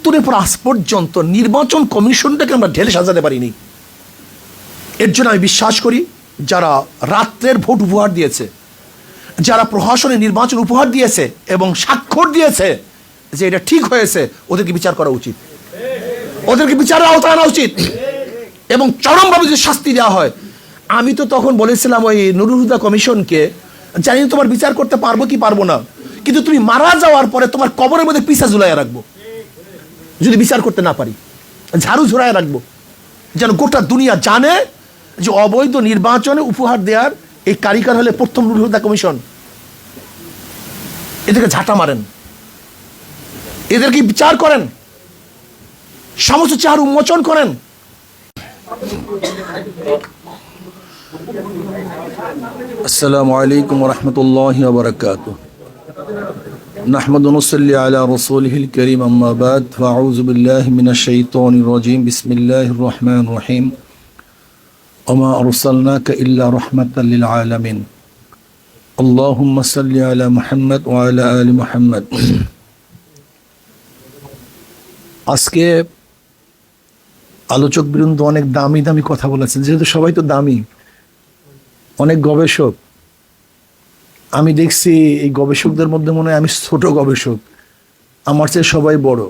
৭১-এর পর আজ পর্যন্ত নির্বাচন কমিশনটাকে আমরা ঢেলে সাজাতে পারিনি। এর জন্য আমি বিশ্বাস করি যারা রাত্রের ভোট উপহার দিয়েছে, যারা প্রশাসনে নির্বাচন উপহার দিয়েছে এবং স্বাক্ষর দিয়েছে যে এটা ঠিক হয়েছে, ওদেরকে বিচার করা উচিত, ওদেরকে বিচারের আওতায় আনা উচিত এবং চরমভাবে যে শাস্তি দেওয়া হয়। আমি তো তখন বলেছিলাম ওই নুরুল হুদা কমিশনকে, জানি না তোমার বিচার করতে পারবো কি পারবো না, কিন্তু তুমি মারা যাওয়ার পরে তোমার কবরের মধ্যে পিছা ঝুলাইয়া রাখবো, যদি বিচার করতে না পারি ঝাড়ু ঝুলাইয়া রাখবো, যেন গোটা দুনিয়া জানে যে অবৈধ নির্বাচনে উপহার দেওয়ার এই কারিগর হলে প্রথম নুরুল হুদা কমিশন। এদেরকে ঝাঁটা মারেন, এদেরকে বিচার করেন, সমস্ত চার উন্মোচন করেন। আসসালামু আলাইকুম ওয়া রাহমাতুল্লাহি ওয়া বারাকাতুহু। নাহমাদু ওয়া নুসাল্লি আলা রাসূলিহিল কারীম, আম্মা বাদ, ফাআউযু বিল্লাহি মিনাশ শাইতানির রাজীম। বিসমিল্লাহির রহমানির রহিম। ওয়া মা আরসালনাকা ইল্লা রাহমাতাল লিল আলামিন। আল্লাহুম্মা সাল্লি আলা মুহাম্মদ ওয়া আলা আলি মুহাম্মদ। আজকে আলোচক বৃন্দ অনেক দামি দামি কথা বলেছেন, যেহেতু সবাই তো দামি, অনেক গবেষক। আমি দেখছি এই গবেষকদের মধ্যে মনে হয় আমি ছোট গবেষক, আমার চেয়ে সবাই বড়।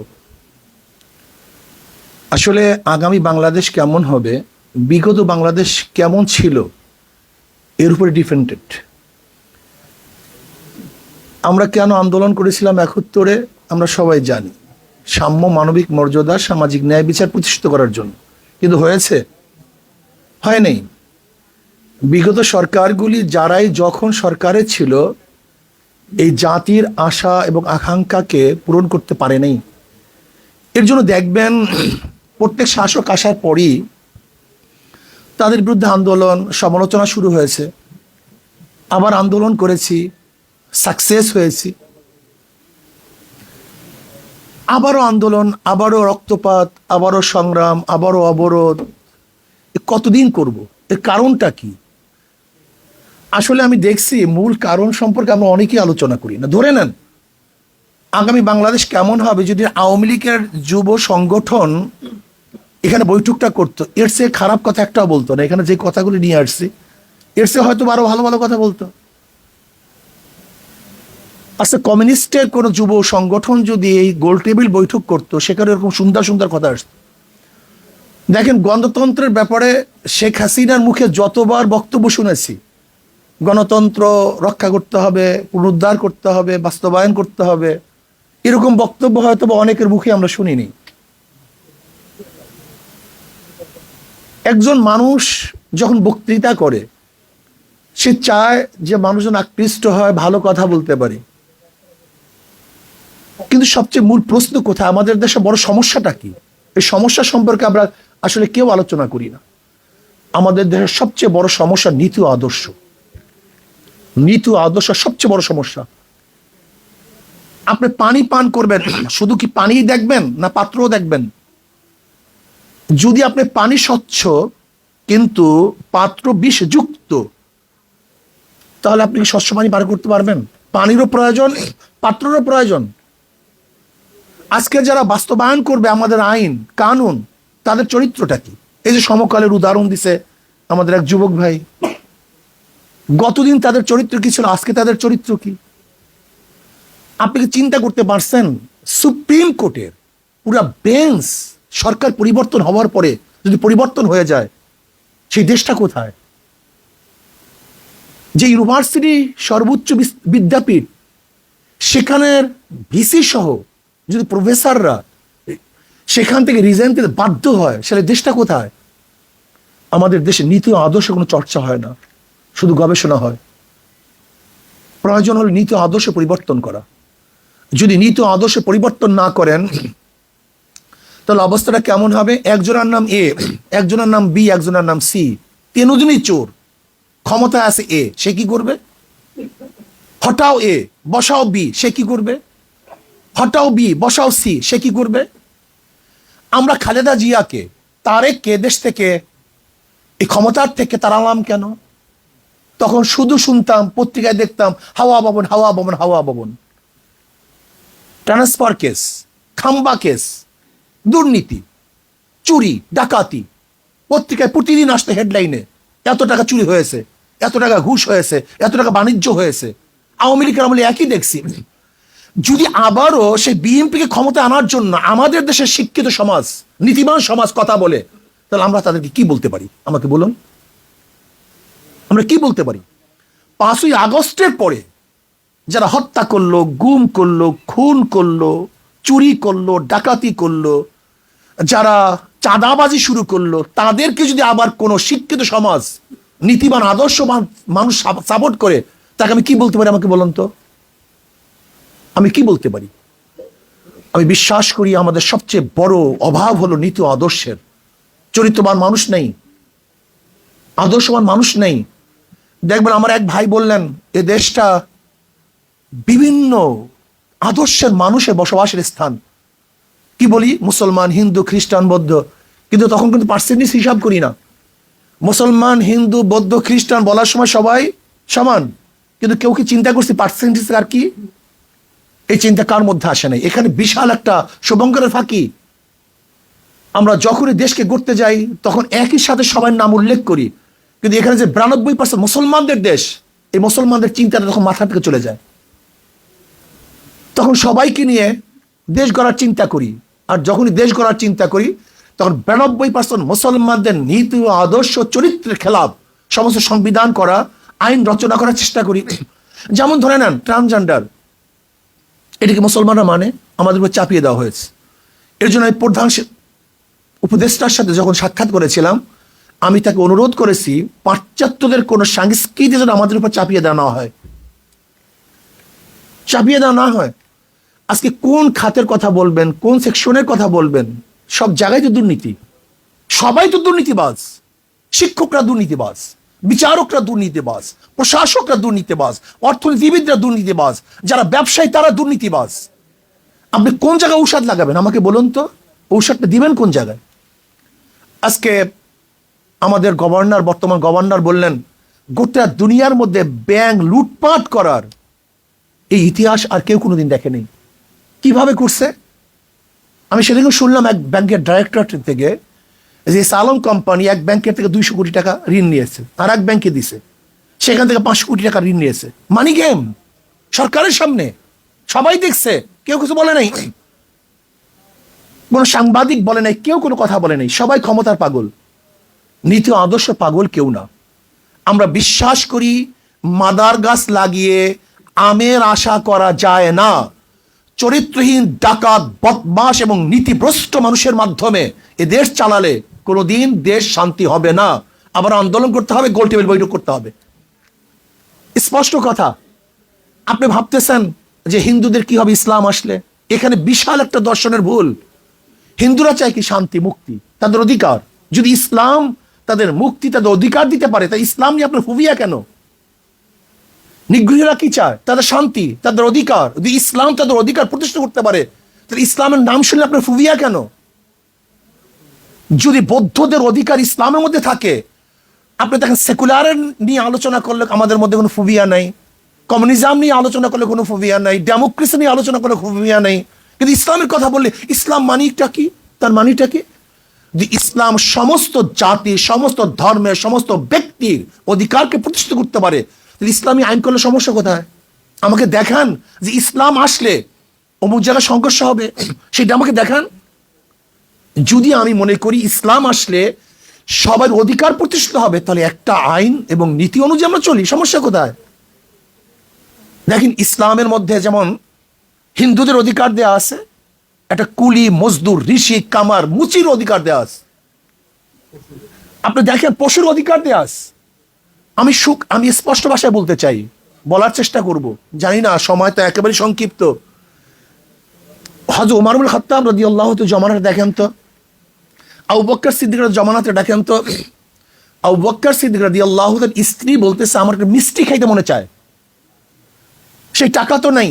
আসলে আগামী বাংলাদেশ কেমন হবে, বিগত বাংলাদেশ কেমন ছিল, এর উপরে ডিপেন্ডেড। আমরা কেন আন্দোলন করেছিলাম ৭১-এ আমরা সবাই জানি, সাম্য, মানবিক মর্যাদা, সামাজিক ন্যায় বিচার প্রতিষ্ঠিত করার জন্য। কিন্তু হয়েছে? হয় নাই। বিগত সরকারগুলি যারাই যখন সরকারে ছিল এই জাতির আশা এবং আকাঙ্ক্ষাকে পূরণ করতে পারে নাই। এর জন্য দেখবেন প্রত্যেক শাসক আসার পরই তাদের বিরুদ্ধে আন্দোলন, সমালোচনা শুরু হয়েছে। আবার আন্দোলন করেছি, সাকসেস হয়েছি, আবারও আন্দোলন, আবারও রক্তপাত, আবারও সংগ্রাম, আবারও অবরোধ। কতদিন করব? এর কারণটা কি? আসলে আমি দেখছি মূল কারণ সম্পর্কে আমরা অনেকেই আলোচনা করি না। ধরে নেন আগামী বাংলাদেশ কেমন হবে যদি আওয়ামী লীগের যুব সংগঠন এখানে বৈঠকটা করতো, এর চেয়ে খারাপ কথা একটাও বলতো না। এখানে যে কথাগুলি নিয়ে আসছি এর চেয়ে হয়তো আরো ভালো ভালো কথা বলতো। আচ্ছা, কমিউনিস্টের কোনো যুব সংগঠন যদি এই গোল টেবিল বৈঠক করতো, সেখানে এরকম সুন্দর সুন্দর কথা আসতো। দেখেন, গণতন্ত্রের ব্যাপারে শেখ হাসিনার মুখে যতবার বক্তব্য শুনেছি, গণতন্ত্র রক্ষা করতে হবে, পুনরুদ্ধার করতে হবে, বাস্তবায়ন করতে হবে, এরকম বক্তব্য হয়তো বা অনেকের মুখে আমরা শুনিনি। একজন মানুষ যখন বক্তৃতা করে সে চায় যে মানুষজন আকৃষ্ট হয়, ভালো কথা বলতে পারে। কিন্তু সবচেয়ে মূল প্রশ্ন কোথায়, আমাদের দেশে বড় সমস্যাটা কি? এই সমস্যা সম্পর্কে আমরা আসলে কেউ আলোচনা করি না। আমাদের দেশের সবচেয়ে বড় সমস্যা নীতি ও আদর্শ। নীতি ও আদর্শ সবচেয়ে বড় সমস্যা। আপনি পানি পান করবেন, শুধু কি পানি দেখবেন না পাত্রও দেখবেন? যদি আপনি পানি স্বচ্ছ কিন্তু পাত্র বিষযুক্ত, তাহলে আপনি কি স্বচ্ছ পানি পান করতে পারবেন? পানিরও প্রয়োজন, পাত্রেরও প্রয়োজন। আজকে যারা বাস্তবায়ন করবে আমাদের আইন কানুন, তাদের চরিত্রটা কি? এই যে সমকালের উদাহরণ দিছে আমাদের এক যুবক ভাই, গতদিন তাদের চরিত্র কি ছিল, আজকে তাদের চরিত্র কি? আপনি কি চিন্তা করতে পারছেন সুপ্রিম কোর্টের পুরা বেঞ্চ সরকার পরিবর্তন হওয়ার পরে যদি পরিবর্তন হয়ে যায়, সেই দেশটা কোথায়? যে ইউনিভার্সিটি সর্বোচ্চ বিদ্যাপীঠ, সেখানের ভিসি সহ যদি প্রফেসররা সেখান থেকে রিজাইন দিতে বাধ্য হয়, সেটা দেশটা কোথায়? আমাদের দেশে নীতি ও আদর্শ কোনো চর্চা হয় না, শুধু গবেষণা হয়। প্রয়োজন হলে নীতি ও আদর্শ পরিবর্তন করা। যদি নীতি ও আদর্শ পরিবর্তন না করেন তাহলে অবস্থাটা কেমন হবে? একজনের নাম এ, একজনের নাম বি, একজনের নাম সি, তিনজনই চোর, ক্ষমতায় আছে এ, সে কি করবে? হটাও এ বসাও বি, সে কি করবে? হটাও বি বসাও সি, সে কি করবে? আমরা খালেদা জিয়াকে, তারেককে দেশ থেকে, এই ক্ষমতার থেকে তাড়ালাম কেন? তখন শুধু শুনতাম, পত্রিকায় দেখতাম হাওয়া ভবন, হাওয়া ভবন, হাওয়া ভবন। ট্রান্সফার কেস, খাম্বা কেস, দুর্নীতি, চুরি, ডাকাতি, পত্রিকায় প্রতিদিন আসতে হেডলাইনে এত টাকা চুরি হয়েছে, এত টাকা ঘুষ হয়েছে, এত টাকা বাণিজ্য হয়েছে। আওয়ামী লীগের আমলে একই দেখছি। যদি আবারও সেই বিএনপিকে ক্ষমতা আনার জন্য আমাদের দেশের শিক্ষিত সমাজ, নীতিবান সমাজ কথা বলে, তাহলে আমরা তাদেরকে কি বলতে পারি? আমাকে বলুন, আমরা কি বলতে পারি? 5ই আগস্টের পরে যারা হত্যা করলো, গুম করলো, খুন করলো, চুরি করলো, ডাকাতি করলো, যারা চাঁদাবাজি শুরু করলো, তাদেরকে যদি আবার কোনো শিক্ষিত সমাজ, নীতিবান আদর্শবান মানুষ সাপোর্ট করে, তাকে আমি কি বলতে পারি? আমাকে বলুন তো, আমি কি বলতে পারি? আমি বিশ্বাস করি আমাদের সবচেয়ে বড় অভাব হলো নীতি ও আদর্শের। চরিত্রবান মানুষ নেই, আদর্শবান মানুষ নেই। দেখবেন আমার এক ভাই বললেন, এ দেশটা বিভিন্ন আদর্শের মানুষের বসবাসের স্থান। কি বলি? মুসলমান, হিন্দু, খ্রিস্টান, বৌদ্ধ, কিন্তু তখন কিন্তু পার্সেন্টেজ হিসাব করি না। মুসলমান, হিন্দু, বৌদ্ধ, খ্রিস্টান বলার সময় সবাই সমান, কিন্তু কেউ কি চিন্তা করছি পার্সেন্টেজ আর কি? এই চিন্তা কার মধ্যে আসে নাই? এখানে বিশাল একটা শুভঙ্করের ফাঁকি। আমরা যখনই দেশকে গড়তে যাই তখন একই সাথে সবার নাম উল্লেখ করি, কিন্তু এখানে যে 92% মুসলমানদের দেশ, এই মুসলমানদের চিন্তাটা তখন মাথা থেকে চলে যায়। তখন সবাইকে নিয়ে দেশ গড়ার চিন্তা করি, আর যখনই দেশ গড়ার চিন্তা করি তখন 92% মুসলমানদের নীতি ও আদর্শ চরিত্রের খেলাফ সমস্ত সংবিধান করা, আইন রচনা করার চেষ্টা করি। যেমন ধরে নেন ট্রান্সজেন্ডার, এটিকে মুসলমানরা মানে, আমাদের উপর চাপিয়ে দেওয়া হয়েছে। এর জন্য আমি প্রধান উপদেষ্টার সাথে যখন সাক্ষাৎ করেছিলাম, আমি তাকে অনুরোধ করেছি পাশ্চাত্যদের কোন সংস্কৃতি যেন আমাদের উপর চাপিয়ে দেওয়া না হয়, চাপিয়ে দেওয়া না হয়। আজকে কোন খাতের কথা বলবেন, কোন সেকশনের কথা বলবেন, সব জায়গায় তো দুর্নীতি, সবাই তো দুর্নীতিবাজ। শিক্ষকরা দুর্নীতিবাজ, বিচারকরা দুর্নীতিবাজ, প্রশাসকরা দুর্নীতিবাজ, অর্থনীতিবিদরা দুর্নীতিবাজ, যারা ব্যবসায়ী তারা দুর্নীতিবাজ। আপনি কোন জায়গায় ঔষধ লাগাবেন আমাকে বলুন তো? ঔষধটা দিবেন কোন জায়গায়? আজকে আমাদের গভর্নর, বর্তমান গভর্নর বললেন গোটা দুনিয়ার মধ্যে ব্যাংক লুটপাট করার এই ইতিহাস আর কেউ কোনোদিন দেখেনি। কিভাবে করছে? আমি সেদিন শুনলাম এক ব্যাংকের ডাইরেক্টর থেকে যে সালম কোম্পানি এক ব্যাংকের থেকে 200 কোটি টাকা ঋণ নিয়েছে, আর এক ব্যাংকে দিছে, সেখান থেকে 500 কোটি টাকা ঋণ নিয়েছে। মানি গেম, সরকারের সামনে সবাই দেখছে, কেউ কিছু বলে নাই, কোনো সাংবাদিক বলে নাই, কেউ কোনো কথা বলে নাই। সবাই ক্ষমতার পাগল, নীতি আদর্শ পাগল কেউ না। আমরা বিশ্বাস করি মাদার গাছ লাগিয়ে আমের আশা করা যায় না। চরিত্রহীন, ডাকাত, বদমাশ এবং নীতিভ্রষ্ট মানুষের মাধ্যমে এ দেশ চালালে কোনোদিন দেশ শান্তি হবে না। আবার আন্দোলন করতে হবে, গোল টেবিল বৈঠক করতে হবে। স্পষ্ট কথা। আপনি ভাবতেছেন যে হিন্দুদের কি হবে ইসলাম আসলে? এখানে বিশাল একটা দর্শনের ভুল। হিন্দুরা চায় কি? শান্তি, মুক্তি, তাদের অধিকার। যদি ইসলাম তাদের মুক্তি, তাদের অধিকার দিতে পারে, তাই ইসলাম নিয়ে আপনার ফুবিয়া কেন? নিগৃহীরা কি চায়? তাদের শান্তি, তাদের অধিকার। যদি ইসলাম তাদের অধিকার প্রতিষ্ঠা করতে পারে, তাহলে ইসলামের নাম শুনলে আপনার ফুবিয়া কেন? যদি বৌদ্ধদের অধিকার ইসলামের মধ্যে থাকে, আপনি দেখেন সেকুলারের নিয়ে আলোচনা করলে আমাদের মধ্যে কোনো ফুবিয়া নাই, কমিউনিজম নিয়ে আলোচনা করলে কোনো ফুবিয়া নাই, ডেমোক্রেসি নিয়ে আলোচনা করলে ফুবিয়া নাই, কিন্তু ইসলামের কথা বললে ইসলাম মানিটা কি? তার মানিটা কি? যে ইসলাম সমস্ত জাতি, সমস্ত ধর্মের, সমস্ত ব্যক্তির অধিকারকে প্রতিষ্ঠিত করতে পারে, ইসলামী আইন করলে সমস্যা কোথায়? আমাকে দেখান যে ইসলাম আসলে অমুক জায়গায় সংঘর্ষ হবে, সেটা আমাকে দেখান। যদি আমি মনে করি ইসলাম আসলে সবার অধিকার প্রতিষ্ঠিত হবে, তাহলে একটা আইন এবং নীতি অনুযায়ী আমরা চলি, সমস্যা কোথায়? দেখেন ইসলামের মধ্যে যেমন হিন্দুদের অধিকার দেয়া আছে, একটা কুলি, মজদুর, ঋষি, কামার, মুচির অধিকার দেয়া আছে। আপনি দেখেন পশুর অধিকার দেয়া আছে। আমি স্পষ্ট ভাষায় বলতে চাই, বলার চেষ্টা করব, জানি না সময় তো একেবারে সংক্ষিপ্ত। হযরত ওমর ইবনে খাত্তাব রাদিয়াল্লাহু তাআলা জমানাতে দেখেন তো, আবু বকর সিদ্দিকের জমানাতে দেখেন তো, আবু বকর সিদ্দিক রাদিয়াল্লাহু তাআলার স্ত্রী বলতেছে আমার একটা মিষ্টি খাইতে মনে চায়, সেই টাকা তো নাই,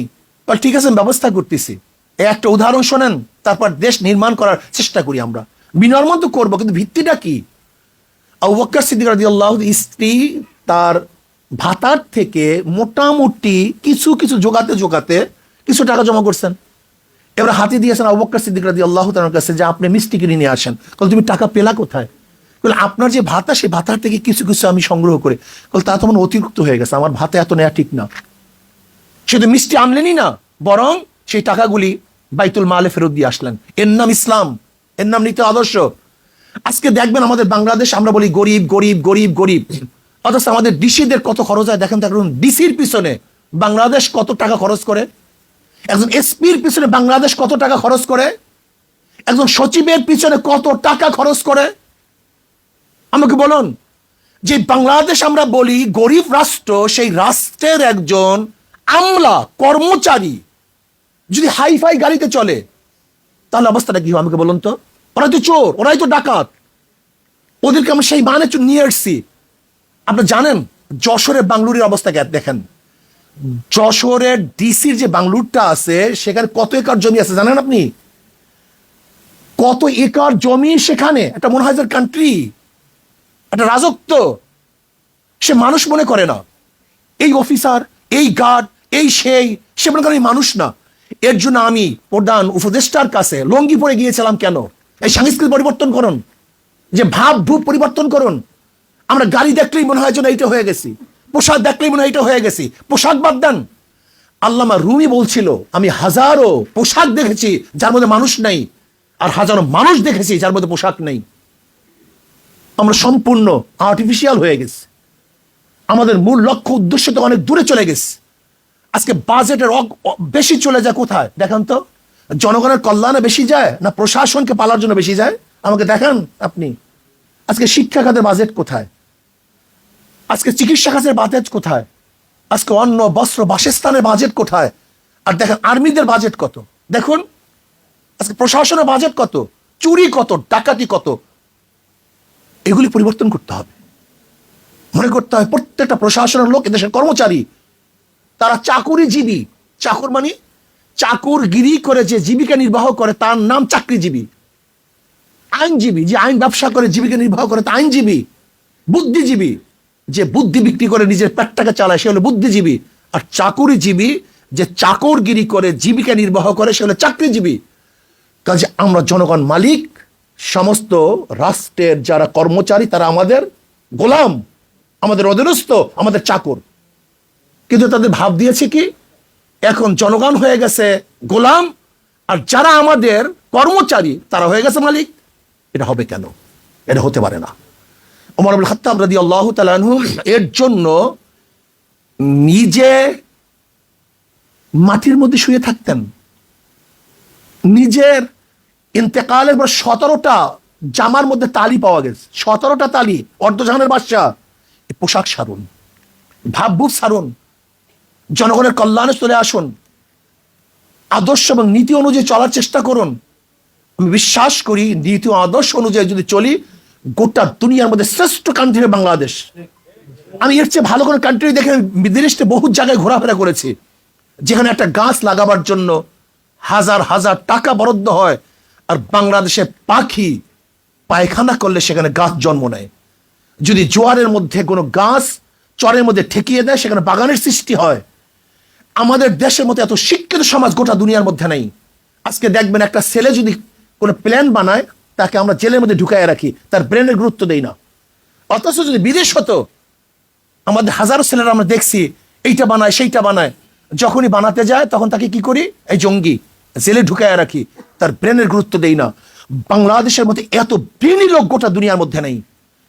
ঠিক আছে ব্যবস্থা করতেছি। একটা উদাহরণ শোনেন, তারপর দেশ নির্মাণ করার চেষ্টা করি আমরা। বিনির্মাণ তো করবো, কিন্তু ভিত্তিটা কি? আবু বকর সিদ্দিক রাদিয়াল্লাহু তাআলার স্ত্রী তার ভাতার থেকে মোটামুটি কিছু কিছু জোগাতে জোগাতে কিছু টাকা জমা করছেন। এবার হাতে দিয়েছেন আবু বকর সিদ্দিক রাদিয়াল্লাহু তাআলার কাছে যে আপনি মিষ্টি কিনে নিয়ে আসেন। তুমি টাকা পেলা কোথায়? আপনার যে ভাতা, সেই ভাতার থেকে কিছু কিছু আমি সংগ্রহ করে। তা তো অতিরিক্ত হয়ে গেছে, আমার ভাতা এত নেওয়া ঠিক না। শুধু মিষ্টি আনলেনই না, বরং সেই টাকাগুলি বাইতুল মালে ফেরত দিয়ে আসলেন। এর নাম ইসলাম, এর নাম নীতি আদর্শ। আজকে দেখবেন আমাদের বাংলাদেশ, আমরা বলি গরিব গরিব গরিব গরিব, অথচ আমাদের ডিসিদের কত খরচ হয় দেখেন। দেখুন ডিসির পিছনে বাংলাদেশ কত টাকা খরচ করে, একজন এসপির পিছনে বাংলাদেশ কত টাকা খরচ করে, একজন সচিবের পিছনে কত টাকা খরচ করে। আমাকে বলুন, যে বাংলাদেশ আমরা বলি গরিব রাষ্ট্র, সেই রাষ্ট্রের একজন আমলা কর্মচারী যদি হাইফাই গাড়িতে চলে, তাহলে অবস্থাটা কি হবে আমাকে বলুন তো? ওরাই তো চোর, ওরাই তো ডাকাত, ওদেরকে আমরা সেই মানে নিয়ে এসছি। আপনি জানেন যশোরের বাংলুরের অবস্থা দেখেন, যশোরের ডিসির যে বাংলুরটা আছে সেখানে কত একর জমি আছে জানেন আপনি? কত একর জমি সেখানে, একটা মনে হয় কান্ট্রি, একটা রাজত্ব। সে মানুষ মনে করে না, এই অফিসার, এই গার্ড, এই সেই, সে মনে করে মানুষ না। এর জন্য আমি প্রধান উপদেষ্টার কাছে লঙ্গি পরে গিয়েছিলাম। কেন? এই সংস্কৃতি পরিবর্তন করুন, যে ভাব ভূপ পরিবর্তন করুন। আমরা গাড়ি দেখলেই মনে হয় যেন এইটা হয়ে গেছি, পোশাক দেখলেই মনে হয় এটা হয়ে গেছি। পোশাক বাদ দেন, আল্লামা রুমি বলছিল আমি হাজারো পোশাক দেখেছি যার মধ্যে মানুষ নেই, আর হাজারো মানুষ দেখেছি যার মধ্যে পোশাক নেই। আমরা সম্পূর্ণ আর্টিফিশিয়াল হয়ে গেছি, আমাদের মূল লক্ষ্য উদ্দেশ্য তো অনেক দূরে চলে গেছে। আজকে বাজেটের বেশি চলে যায় কোথায় দেখেন তো? জনগণের কল্যাণে বেশি যায় না প্রশাসনকে পালার জন্য বেশি যায়? আমাকে দেখান আপনি। আজকে শিক্ষা খাতের বাজেট কোথায়? আজকে চিকিৎসা খাতের বাজেট কোথায়? আজকে অন্ন বস্ত্র বাসস্থানের বাজেট কোথায়? আর দেখেন আর্মিদের বাজেট কত, দেখুন আজকে প্রশাসনের বাজেট কত, চুরি কত, ডাকাতি কত। এগুলি পরিবর্তন করতে হবে। মনে করতে হয় প্রত্যেকটা প্রশাসনের লোক এদেশের কর্মচারী, তারা চাকুরিজীবী। চাকুর মানে চাকুরগিরি করে যে জীবিকা নির্বাহ করে তার নাম চাকরিজীবী। আইনজীবী যে আইন ব্যবসা করে জীবিকা নির্বাহ করে তা আইনজীবী। বুদ্ধিজীবী যে বুদ্ধি বিক্রি করে নিজের পেটটাকে চালায় সে হলো বুদ্ধিজীবী। আর চাকুরিজীবী যে চাকরগিরি করে জীবিকা নির্বাহ করে সে হলো চাকরিজীবী। কাজে আমরা জনগণ মালিক, সমস্ত রাষ্ট্রের যারা কর্মচারী তারা আমাদের গোলাম, আমাদের অধীনস্থ, আমাদের চাকর। কিন্তু তাদের ভাব দিয়েছে কি এখন জনগণ হয়ে গেছে গোলাম, আর যারা আমাদের কর্মচারী তারা হয়ে গেছে মালিক। এটা হবে কেন? এটা হতে পারে না। ওমর ইবনে খাত্তাব রাদিয়াল্লাহু তাআলা আনহু এর জন্য নিজে মাটির মধ্যে শুয়ে থাকতেন। নিজের ইন্তেকালের পর 17টা জামার মধ্যে তালি পাওয়া গেছে, 17টা তালি। অর্ধজাহানের বাদশা, পোশাক সারুন, ভাবভূত সারুন, জনগণের কল্যাণে চলে আসুন, আদর্শ এবং নীতি অনুযায়ী চলার চেষ্টা করুন। আমি বিশ্বাস করি নীতি আদর্শ অনুযায়ী যদি চলি, গোটা দুনিয়ার মধ্যে শ্রেষ্ঠ কান্ট্রি বাংলাদেশ। আমি এর চেয়ে ভালো কোনো কান্ট্রি দেখে বিদেশে বহু জায়গায় ঘোরাফেরা করেছি, যেখানে একটা গাছ লাগাবার জন্য হাজার হাজার টাকা বরাদ্দ হয়, আর বাংলাদেশে পাখি পায়খানা করলে সেখানে গাছ জন্ম নেয়। যদি জোয়ারের মধ্যে কোনো গাছ চরের মধ্যে ঠেকিয়ে দেয় সেখানে বাগানের সৃষ্টি হয়। আমাদের দেশের মধ্যে এত শিক্ষিত সমাজ গোটা দুনিয়ার মধ্যে নেই। আজকে দেখবেন একটা ছেলে যদি কোনো প্ল্যান বানায় তাকে আমরা জেলের মধ্যে ঢুকায় রাখি, তার ব্রেনের গুরুত্ব দেই না। অথচ যদি বিদেশ হতো, আমাদের হাজারো ছেলেরা আমরা দেখছি এইটা বানায় সেইটা বানায়, যখনই বানাতে যায় তখন তাকে কি করি, এই জঙ্গি, জেলে ঢুকায় রাখি, তার ব্রেনের গুরুত্ব দেই না। বাংলাদেশের মধ্যে এত ব্রেনি লোক গোটা দুনিয়ার মধ্যে নেই।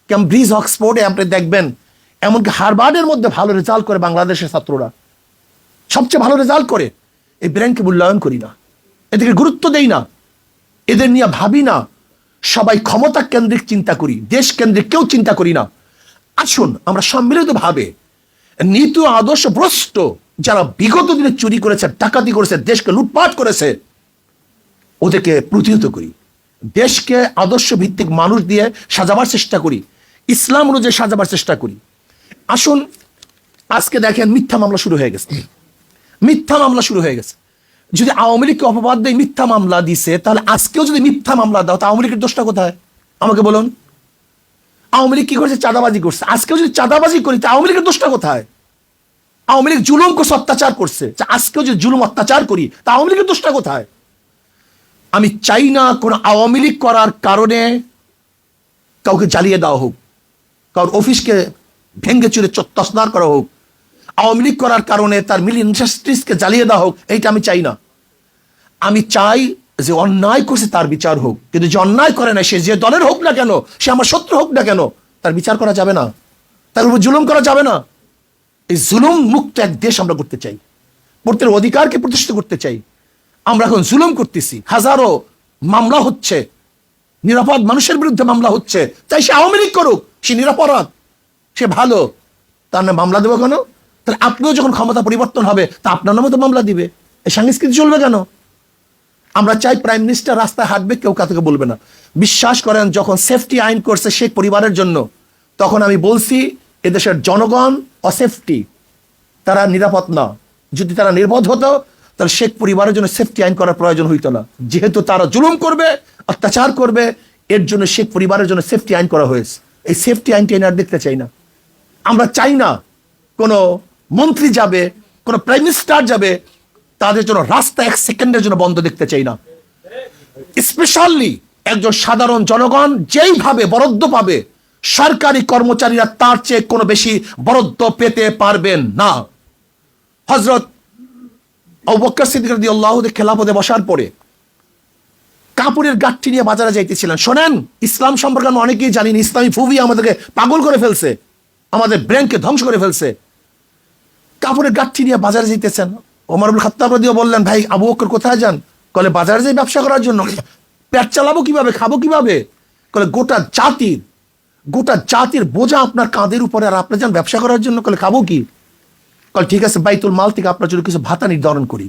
ক্যামব্রিজ অক্সফোর্ডে আপনি দেখবেন, এমনকি হার্ভার্ডের মধ্যে ভালো রেজাল্ট করে বাংলাদেশের ছাত্ররা, সবচেয়ে ভালো রেজাল্ট করে। এই ব্রেনকে মূল্যায়ন করি না, এদেরকে গুরুত্ব দেই না, এদের নিয়ে ভাবি না। সবাই ক্ষমতা কেন্দ্রিক চিন্তা করি, দেশ কেন্দ্রিক কেউ চিন্তা করি না। আসুন আমরা সম্মিলিত ভাবে নীতি আদর্শ ভ্রষ্ট যারা বিগত দিনে চুরি করেছে, ডাকাতি করেছে, দেশকে লুটপাট করেছে, ওদেরকে প্রতিহত করি। দেশকে আদর্শ ভিত্তিক মানুষ দিয়ে সাজাবার চেষ্টা করি, ইসলাম অনুযায়ী সাজাবার চেষ্টা করি। আসুন আজকে দেখেন মিথ্যা মামলা শুরু হয়ে গেছে, মিথ্যা মামলা শুরু হয়ে গেছে। যদি আওয়ামী লীগকে অপবাদ দিয়ে মিথ্যা মামলা দিছে, তাহলে আজকেও যদি মিথ্যা মামলা দাও তা আওয়ামী লীগের দোষটা কোথায় আমাকে বলুন? আওয়ামী লীগ কি করছে? চাঁদাবাজি করছে। আজকেও যদি চাঁদাবাজি করি তা আওয়ামী লীগের দোষটা কোথায়? আওয়ামী লীগ জুলুম করছে, অত্যাচার করছে, আজকেও যদি জুলুম অত্যাচার করি তা আওয়ামী লীগের দোষটা কোথায়? আমি চাই না কোনো আওয়ামী লীগ করার কারণে কাউকে জ্বালিয়ে দেওয়া হোক, কারোর অফিসকে ভেঙ্গে চুরে তছনছ করা হোক, আওয়ামী লীগ করার কারণে তার মিল ইন্ডাস্ট্রিজকে জ্বালিয়ে দেওয়া হোক। এইটা আমি চাই না। আমি চাই যে অন্যায় করছে তার বিচার হোক, কিন্তু যে অন্যায় করে না, সে যে দলের হোক না কেন, সে আমার শত্রু হোক না কেন, তার বিচার করা যাবে না, তার উপর জুলুম করা যাবে না। এই জুলুম মুক্ত এক দেশ আমরা করতে চাই, প্রত্যেকের অধিকারকে প্রতিষ্ঠিত করতে চাই। আমরা এখন জুলুম করতেছি, হাজারো মামলা হচ্ছে, নিরাপদ মানুষের বিরুদ্ধে মামলা হচ্ছে। তাই সে আওয়ামী লীগ করুক, সে নিরাপরাধ, সে ভালো, তার নামে মামলা দেবো কেন? তাহলে আপনিও যখন ক্ষমতা পরিবর্তন হবে, তা আপনার নামে তো মামলা দিবে। এই সংস্কৃতি চলবে কেন? আমরা চাই প্রাইম মিনিস্টার রাস্তায় হাঁটবে, কেউ কাউকে বলবে না। বিশ্বাস করেন, যখন সেফটি আইন করছে শেখ পরিবারের জন্য, তখন আমি বলছি এদেশের জনগণ অসেফটি, তারা নিরাপদ না। যদি তারা নির্বোধ হতো, তাহলে শেখ পরিবারের জন্য সেফটি আইন করার প্রয়োজন হইতো না। যেহেতু তারা জুলুম করবে, অত্যাচার করবে, এর জন্য শেখ পরিবারের জন্য সেফটি আইন করা হয়েছে। এই সেফটি আইনটা এনে আর দেখতে চাই না। আমরা চাই না কোনো মন্ত্রী যাবে, কোনো প্রাইম মিনিস্টার যাবে, তাদের জন্য রাস্তা এক সেকেন্ডের জন্য বন্ধ দেখতে চাই না। স্পেশালি একজন সাধারণ জনগণ যেইভাবে বরাদ্দ পাবে, সরকারি কর্মচারীরা তার চেয়ে কোনো বেশি বরাদ্দ পেতে পারবেন না। হযরত আবু বকর সিদ্দিক রাদিয়াল্লাহু আনহু খেলাফতে বসার পরে কাপড়ের গাঁটটি নিয়ে বাজারে যাইতেছিলেন। শোনেন, ইসলাম সম্পর্কে আমরা অনেকেই জানি না। ইসলামী ফুবি আমাদেরকে পাগল করে ফেলছে, আমাদের ব্রেনকে ধ্বংস করে ফেলছে। কাপড়ের গাঁটটি নিয়ে বাজারে যাইতেছেন। ওমর ইবনে খাত্তাব রাদিয়াল্লাহু বললেন, ভাই আবু বকর কোথায় যান? কলে বাজারে যাই ব্যবসা করার জন্য। পেট চালাবো কিভাবে, খাবো কিভাবে? কলে গোটা জাতির বোঝা আপনার কাঁধের উপরে, আর আপনি যান ব্যবসা করার জন্য। কলে খাবো কি? কল ঠিক আছে, বাইতুল মাল থেকে আপনার জন্য কিছু ভাতা নির্ধারণ করি।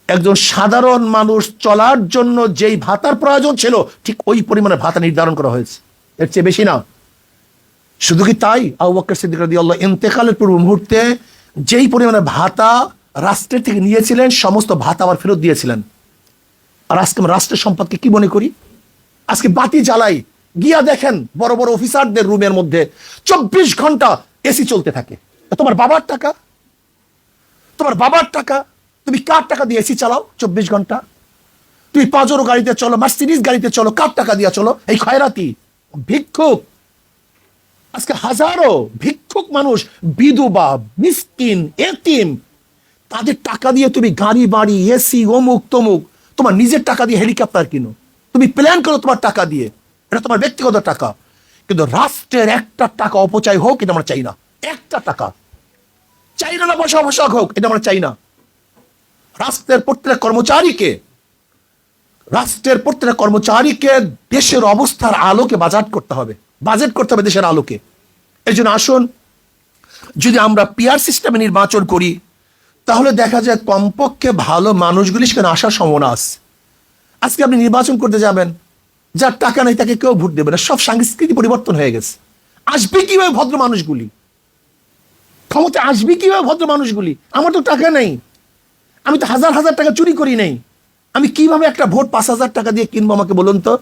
একজন সাধারণ মানুষ চলার জন্য যেই ভাতার প্রয়োজন ছিল, ঠিক ওই পরিমাণে ভাতা নির্ধারণ করা হয়েছে, এর চেয়ে বেশি না। শুধু কি তাই, আবু বকর সিদ্দিক রাদিয়াল্লাহু ইন্তেকালের পূর্ব মুহূর্তে যেই পরিমাণে ভাতা রাষ্ট্রের থেকে নিয়েছিলেন, সমস্ত ভাতা আবার ফেরত দিয়েছিলেন। আর আজকে আমরা রাষ্ট্রের সম্পদকে কি মনে করি? আজকে বাতি জ্বালাই, গিয়া দেখেন বড় বড় অফিসারদের রুমের মধ্যে 24 ঘন্টা এসি চলতে থাকে। তোমার বাবার টাকা, তুমি কার টাকা দিয়ে এসি চালাও 24 ঘন্টা? তুমি পাজরো গাড়িতে চলো, মার্সিডিজ গাড়িতে চলো, কার টাকা দিয়ে চলো? এই খয়রাতি ভিক্ষুক। আজকে হাজারো ভিক্ষুক মানুষ, বিধবা, মিসকিন, এতিম, তাদের টাকা দিয়ে তুমি গাড়ি বাড়ি, এসি, অমুক তমুক, তোমার নিজের টাকা দিয়ে হেলিকপ্টার কিনো, তুমি প্ল্যান করো তোমার টাকা দিয়ে, এটা তোমার ব্যক্তিগত টাকা। কিন্তু রাষ্ট্রের একটা টাকা অপচয় হোক, এটা আমরা চাই না। একটা টাকা চাই না, বসা হোক, এটা আমরা চাই না। রাষ্ট্রের প্রত্যেক কর্মচারীকে দেশের অবস্থার আলোকে বাজেট করতে হবে দেশের আলোকে। এই জন্য আসুন, যদি আমরা পিআর সিস্টেমে নির্বাচন করি, তাহলে দেখা যায় কমপক্ষে ভালো মানুষগুলি সেখানে আসার সম্ভাবনা আছে। আজকে আপনি নির্বাচন করতে যাবেন, যার টাকা নেই তাকে কেউ ভোট দেবে না। সব সংস্কৃতি পরিবর্তন হয়ে গেছে। আসবে কিভাবে ভদ্র মানুষগুলি? ক্ষমতা আসবে কিভাবে ভদ্র মানুষগুলি? আমার তো টাকা নেই, আমি তো হাজার হাজার টাকা চুরি করি নেই, আমি কিভাবে একটা ভোট 5,000 টাকা দিয়ে কিনবো? আমাকে বলুন তো,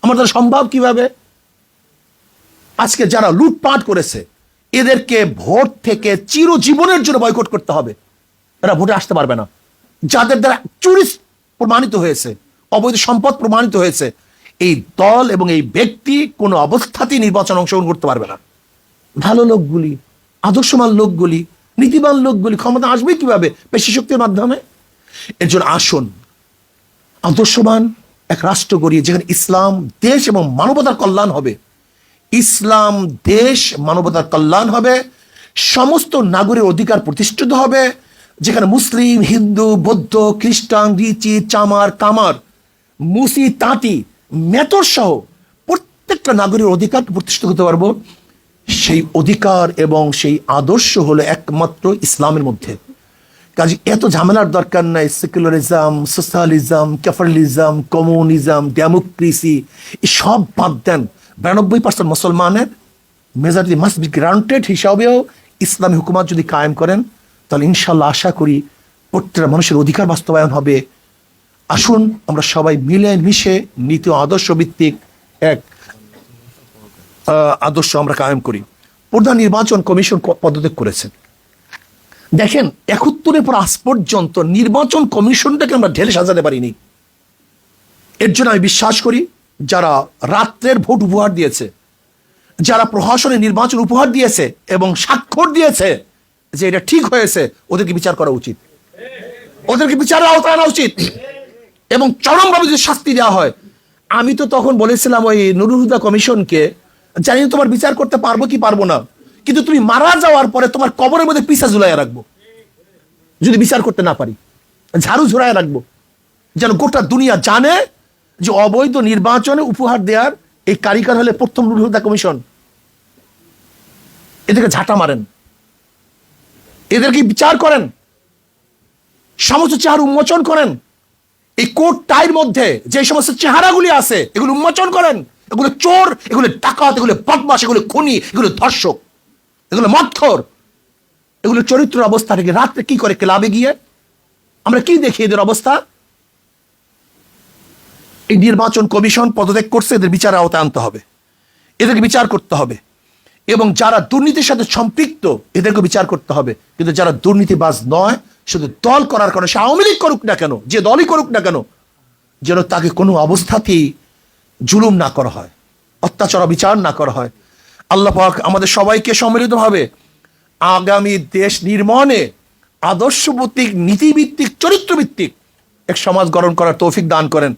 আমার দ্বারা সম্ভব কিভাবে? আজকে যারা লুটপাট করেছে, এদেরকে ভোট থেকে চিরজীবনের জন্য বয়কট করতে হবে। এরা ভোটে আসতে পারবে না। যাদের দ্বারা চুরি প্রমাণিত হয়েছে, অবৈধ সম্পদ প্রমাণিত হয়েছে, এই দল এবং এই ব্যক্তি কোনো অবস্থাতেই নির্বাচন অংশগ্রহণ করতে পারবে না। ভালো লোকগুলি, আদর্শবান লোকগুলি, নীতিবান লোকগুলি ক্ষমতা আসবে কিভাবে? পেশি শক্তির মাধ্যমে। এর জন্য আসুন, আদর্শবান এক রাষ্ট্র গড়ি, যেখানে ইসলাম দেশ এবং মানবতার কল্যাণ হবে। ইসলাম দেশ মানবতার কল্যাণ হবে, সমস্ত নাগরিক অধিকার প্রতিষ্ঠিত হবে, যেখানে মুসলিম, হিন্দু, বৌদ্ধ, খ্রিস্টান, রিচি, চামার, কামার, মুসি, তাঁতি, মেতর সহ প্রত্যেকটা নাগরিক অধিকার প্রতিষ্ঠিত করতে পারবো। সেই অধিকার এবং সেই আদর্শ হলো একমাত্র ইসলামের মধ্যে। কাজে এত ঝামেলার দরকার নাই। Secularism, socialism, capitalism, communism, democracy, সব বাদ দেন। 92% মুসলমানের মেজরিটি মাস্ট বি গ্রান্টেড হিসাবেও ইসলামী হুকুমত যদি কায়েম করেন, তাহলে ইনশাল্লাহ আশা করি প্রত্যেকটা মানুষের অধিকার বাস্তবায়ন হবে। আসুন আমরা সবাই মিলে মিশে নীতি ও আদর্শ ভিত্তিক এক আদর্শ আমরা কায়েম করি। প্রধান নির্বাচন কমিশন পদত্যাগ করেছেন। দেখেন, 71-এর পর আজ পর্যন্ত নির্বাচন কমিশনটাকে আমরা ঢেলে সাজাতে পারিনি। এর জন্য আমি বিশ্বাস করি যারা রাত্রের ভোট উপহার দিয়েছে, যারা প্রহসনের নির্বাচন উপহার দিয়েছে এবং স্বাক্ষর দিয়েছে যে এটা ঠিক হয়েছে, ওদেরকে বিচার করা উচিত, ওদেরকে বিচারের আওতায় আনা উচিত এবং চরমভাবে যদি শাস্তি দেওয়া হয়। আমি তো তখন বলেছিলাম ওই নুরুল হুদা কমিশনকে, জানি না তোমার বিচার করতে পারবো কি পারবো না, কিন্তু তুমি মারা যাওয়ার পরে তোমার কবরের মধ্যে পিসা ঝুলাইয়া রাখবো, যদি বিচার করতে না পারি ঝাড়ু ঝুলাইয়া রাখবো, যেন গোটা দুনিয়া জানে যে অবৈধ নির্বাচনে উপহার দেওয়ার এই কারিগর হলে প্রথম নুরুল হুদা কমিশন। এদেরকে ঝাঁটা মারেন, এদেরকে বিচার করেন, সমস্ত চেহারা উন্মোচন করেন। এই কোর্ট টাইর মধ্যে যে সমস্ত চেহারাগুলি আছে এগুলো উন্মোচন করেন। এগুলো চোর, এগুলো ডাকাত, এগুলো বদমাশ, এগুলো খুনি, এগুলো ধর্ষক, এগুলো মদখোর, এগুলো চরিত্রের অবস্থা থেকে রাত্রে কি করে ক্লাবে গিয়ে আমরা কি দেখি এদের অবস্থা। এই নির্বাচন কমিশন পদত্যাগ করছে, এদের বিচারের আওতায় আনতে হবে, এদেরকে বিচার করতে হবে এবং যারা দুর্নীতির সাথে সম্পৃক্ত এদেরকে বিচার করতে হবে। কিন্তু যারা দুর্নীতিবাজ নয়, শুধু দল করার কারণে, সে আওয়ামী লীগ করুক না কেন, যে দলই করুক না কেন, যেন তাকে কোনো অবস্থাতেই জুলুম না করা হয়, অত্যাচার বিচার না করা হয়। আল্লাহ পাক আমাদের সবাইকে সম্মিলিতভাবে আগামী দেশ নির্মাণে আদর্শভিত্তিক, নীতিভিত্তিক, চরিত্রভিত্তিক এক সমাজ গঠন করার তৌফিক দান করেন।